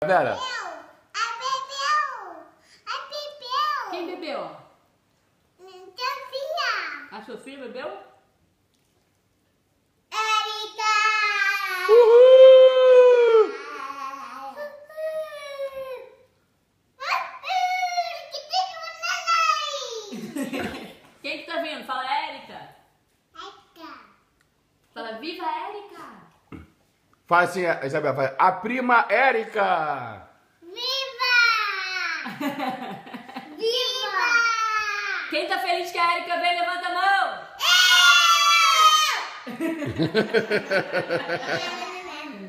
Vera? Quem bebeu? Sofia. A Sofia bebeu? Erika. Uhul! Quem que tá vindo? Fala, Érica. Fala, viva Érica. Fala assim, Isabela, fala, a prima Érica! Viva! Viva! Quem tá feliz que a Érica vem, levanta a mão.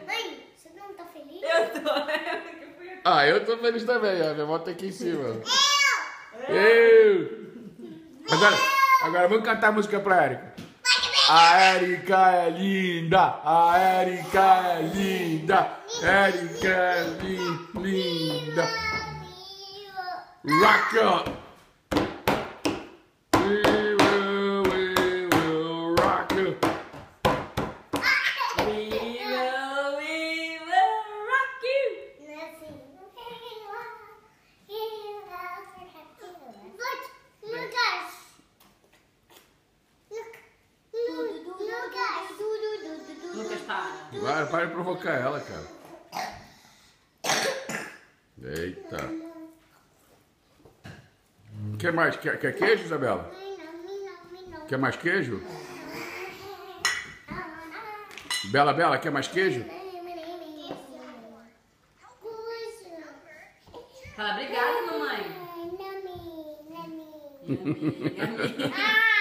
Mãe, você não tá feliz? Eu tô. Ah, eu tô feliz também, ó. Minha moto tá aqui em cima. Eu! Agora vamos cantar a música pra Érica. A Érica é linda! A Érica é linda! Érica é linda! Rock up! We will rock you! We will rock you. Lucas, para. Para de provocar ela, cara. Eita. Quer mais? Quer queijo, Isabela? Quer mais queijo? Bela, quer mais queijo? Fala, obrigada, mamãe. Ah!